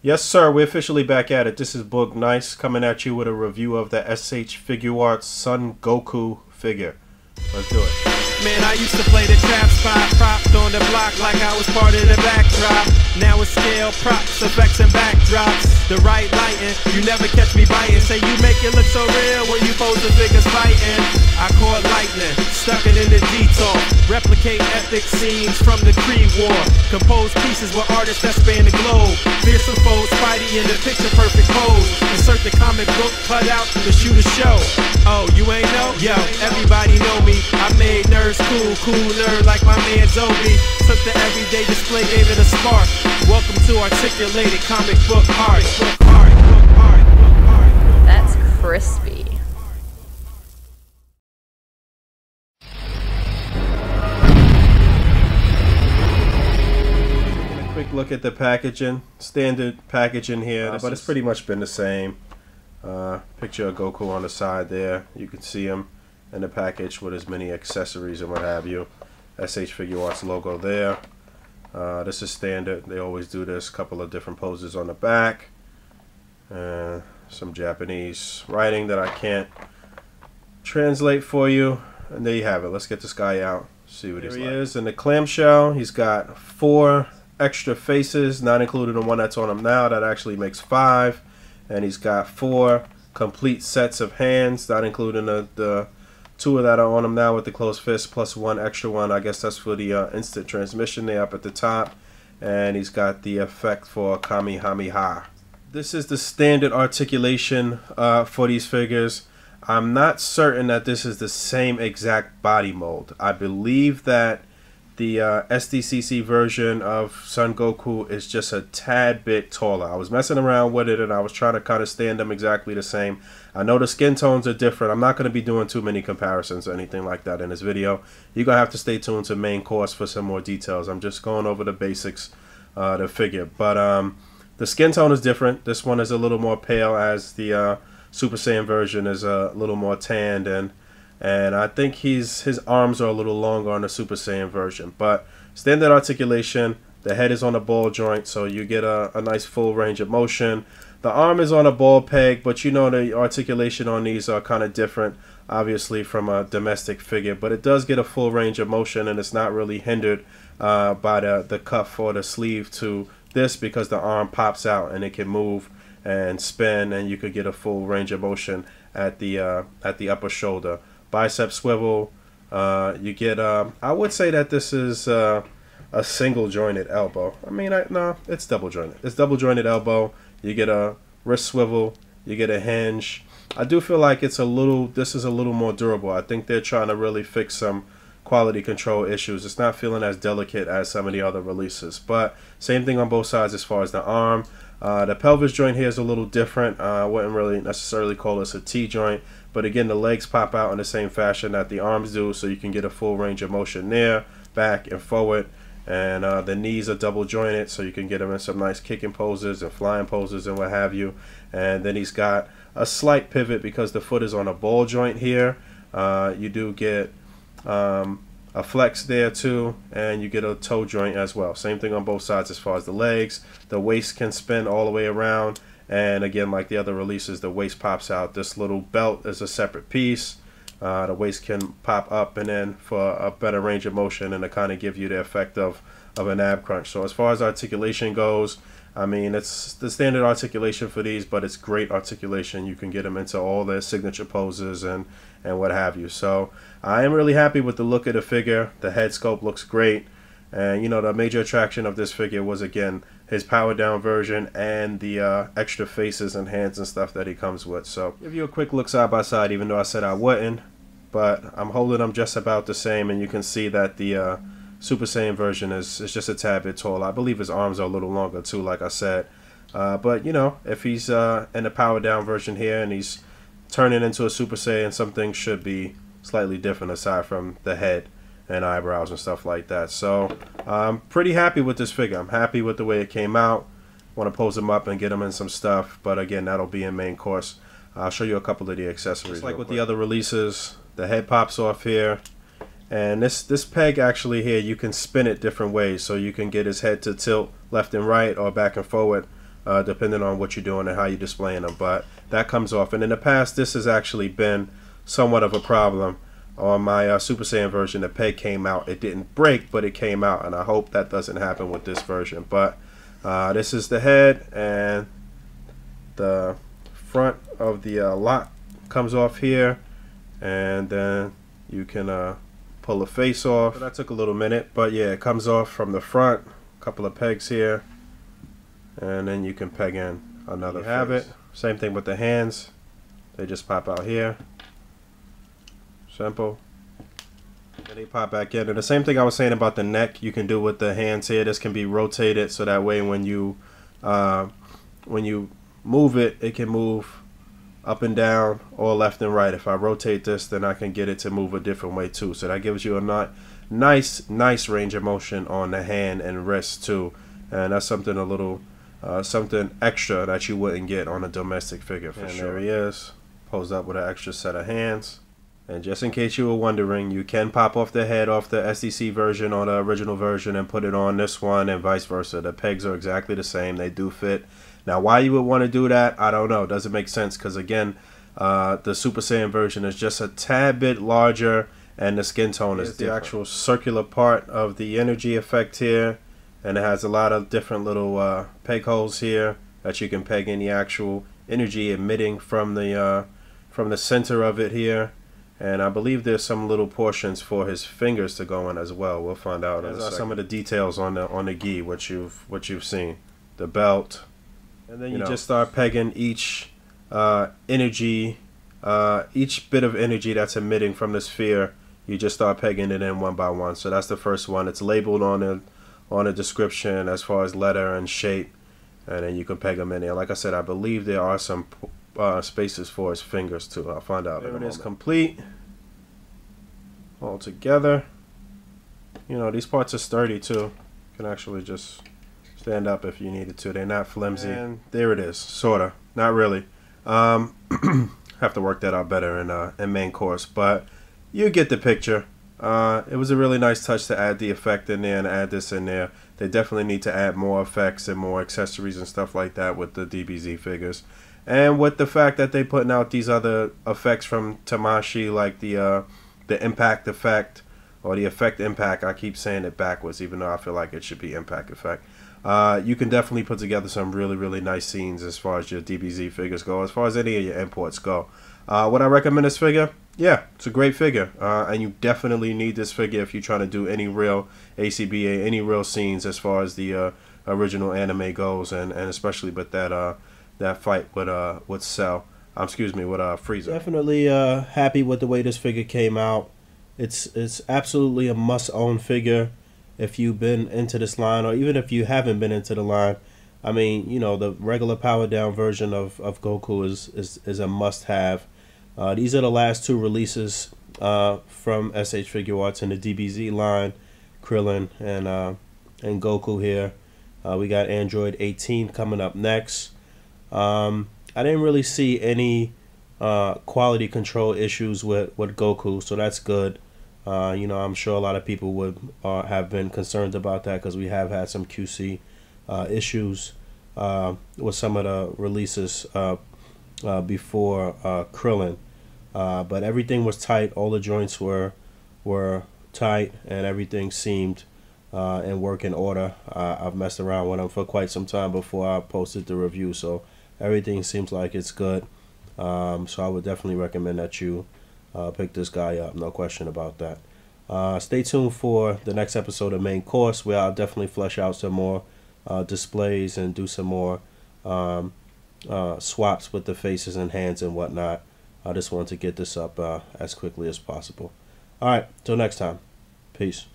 Yes, sir. We're officially back at it. This is Boog Nice coming at you with a review of the SH Figuarts Son Goku figure. Let's do it. Man, I used to play the trap spot, propped on the block like I was part of the backdrop. Now it's scale, props, effects, and backdrops. The right lighting, you never catch me biting. Say you make it look so real when you pose the figures fighting. I caught lightning, stuck it in the detour. Replicate epic scenes from the Kree War. Compose pieces with artists that span the globe. Fearsome foes, Spidey in the picture perfect pose. Insert the comic book cutout to shoot a show. Oh, you ain't know? Yo, everybody know me. I made nerds cool nerd like my man Zobi. Took the everyday display, gave it a spark. Welcome to Articulated Comic Book Art. That's crispy. A quick look at the packaging. Standard packaging here, but it's pretty much been the same. Picture of Goku on the side there. You can see him in the package with as many accessories and what have you. SH Figuarts logo there. This is standard. They always do this. Couple of different poses on the back. Some Japanese writing that I can't translate for you. And there you have it. Let's get this guy out. See what he's like. Here he is in the clamshell. He's got 4 extra faces, not including the one that's on him now. That actually makes 5. And he's got 4 complete sets of hands, not including the 2 that are on him now with the closed fist, plus 1 extra one. I guess that's for the instant transmission there up at the top. And he's got the effect for Kamehameha. This is the standard articulation for these figures. I'm not certain that this is the same exact body mold. I believe that the SDCC version of Son Goku is just a tad bit taller. I was messing around with it and I was trying to kind of stand them exactly the same. I know the skin tones are different. I'm not going to be doing too many comparisons or anything like that in this video. You're going to have to stay tuned to main course for some more details. I'm just going over the basics of the figure. But the skin tone is different. This one is a little more pale, as the Super Saiyan version is a little more tanned, and I think his arms are a little longer on the Super Saiyan version. But standard articulation, the head is on a ball joint, so you get a nice full range of motion. The arm is on a ball peg, but you know the articulation on these are kind of different, obviously, from a domestic figure. But it does get a full range of motion, and it's not really hindered by the cuff or the sleeve to this, because the arm pops out and it can move and spin, and you could get a full range of motion at the upper shoulder. Bicep swivel. You get I would say that this is a single jointed elbow. I mean, no, it's double jointed. It's double jointed elbow. You get a wrist swivel. You get a hinge. I do feel like this is a little more durable. I think they're trying to really fix some quality control issues. It's not feeling as delicate as some of the other releases, but same thing on both sides as far as the arm. The pelvis joint here is a little different. I wouldn't really necessarily call this a T-joint, but again, the legs pop out in the same fashion that the arms do, so you can get a full range of motion there, back and forward. And the knees are double jointed, so you can get him in some nice kicking poses and flying poses and what have you. And then he's got a slight pivot because the foot is on a ball joint here. You do get a flex there too, and you get a toe joint as well. Same thing on both sides as far as the legs. The waist can spin all the way around, and again, like the other releases, the waist pops out. This little belt is a separate piece. The waist can pop up and in for a better range of motion and to kind of give you the effect of an ab crunch. So as far as articulation goes, I mean, it's the standard articulation for these, but it's great articulation. You can get them into all their signature poses and what have you. So I am really happy with the look of the figure. The head sculpt looks great. And, you know, the major attraction of this figure was, again, his powered down version and the extra faces and hands and stuff that he comes with. So give you a quick look side by side, even though I said I wouldn't. But I'm holding them just about the same, and you can see that the Super Saiyan version is just a tad bit tall. I believe his arms are a little longer too, like I said. But, you know, if he's in the powered down version here and he's turning into a Super Saiyan, some things should be slightly different aside from the head and eyebrows and stuff like that. So I'm pretty happy with this figure. I'm happy with the way it came out. Want to pose him up and get him in some stuff, but again, that'll be in main course. I'll show you a couple of the accessories. Just like with the other releases, the head pops off here, and this peg actually here, you can spin it different ways, so you can get his head to tilt left and right or back and forward depending on what you're doing and how you're displaying them. But that comes off. And in the past, this has actually been somewhat of a problem. On my Super Saiyan version, the peg came out. It didn't break, but it came out, and I hope that doesn't happen with this version. But this is the head, and the front of the lock comes off here, and then you can pull the face off. So that took a little minute, but yeah, it comes off from the front. A couple of pegs here, and then you can peg in another. You have it. Same thing with the hands. They just pop out here. Simple. And they pop back in. And the same thing I was saying about the neck, you can do with the hands here. This can be rotated so that way when you move it, it can move up and down or left and right. If I rotate this, then I can get it to move a different way too. So that gives you a nice range of motion on the hand and wrist too. And that's something a little something extra that you wouldn't get on a domestic figure for sure. There he is, posed up with an extra set of hands. And just in case you were wondering, you can pop off the head off the SDC version or the original version and put it on this one, and vice versa. The pegs are exactly the same. They do fit. Now, why you would want to do that, I don't know. It doesn't make sense because, again, the Super Saiyan version is just a tad bit larger, and the skin tone is the actual circular part of the energy effect here. And it has a lot of different little peg holes here that you can peg in the actual energy emitting from the center of it here. And I believe there's some little portions for his fingers to go in as well. We'll find out. Those are some of the details on the gi, what you've seen, the belt, and then you just start pegging each energy, each bit of energy that's emitting from the sphere. You just start pegging it in one by one. So that's the first one. It's labeled on the description as far as letter and shape, and then you can peg them in there. Like I said, I believe there are some spaces for his fingers too. I'll find out. There it is, complete, all together. You know, these parts are sturdy too. You can actually just stand up if you needed to. They're not flimsy. And there it is, sorta. Not really. Have to work that out better in main course, but you get the picture. It was a really nice touch to add the effect in there and add this in there. They definitely need to add more effects and more accessories and stuff like that with the DBZ figures. And with the fact that they putting out these other effects from Tamashii, like the impact effect or the effect impact. I keep saying it backwards, even though I feel like it should be impact effect. You can definitely put together some really nice scenes as far as your DBZ figures go, as far as any of your imports go. Would I recommend this figure? Yeah, it's a great figure, and you definitely need this figure if you're trying to do any real A.C.B.A, any real scenes as far as the original anime goes, and especially with that fight with Cell. Excuse me, with Frieza. Definitely happy with the way this figure came out. It's absolutely a must-own figure if you've been into this line, or even if you haven't been into the line. I mean, you know, the regular powered down version of Goku is a must-have. These are the last two releases from SH Figuarts in the DBZ line, Krillin and Goku here. We got Android 18 coming up next. I didn't really see any quality control issues with Goku, so that's good. You know, I'm sure a lot of people would have been concerned about that because we have had some QC issues with some of the releases before Krillin. But everything was tight. All the joints were tight, and everything seemed in working order. I've messed around with them for quite some time before I posted the review, so everything seems like it's good. So I would definitely recommend that you pick this guy up. No question about that. Stay tuned for the next episode of Main Course, where I'll definitely flesh out some more displays and do some more swaps with the faces and hands and whatnot. I just wanted to get this up as quickly as possible. All right, till next time. Peace.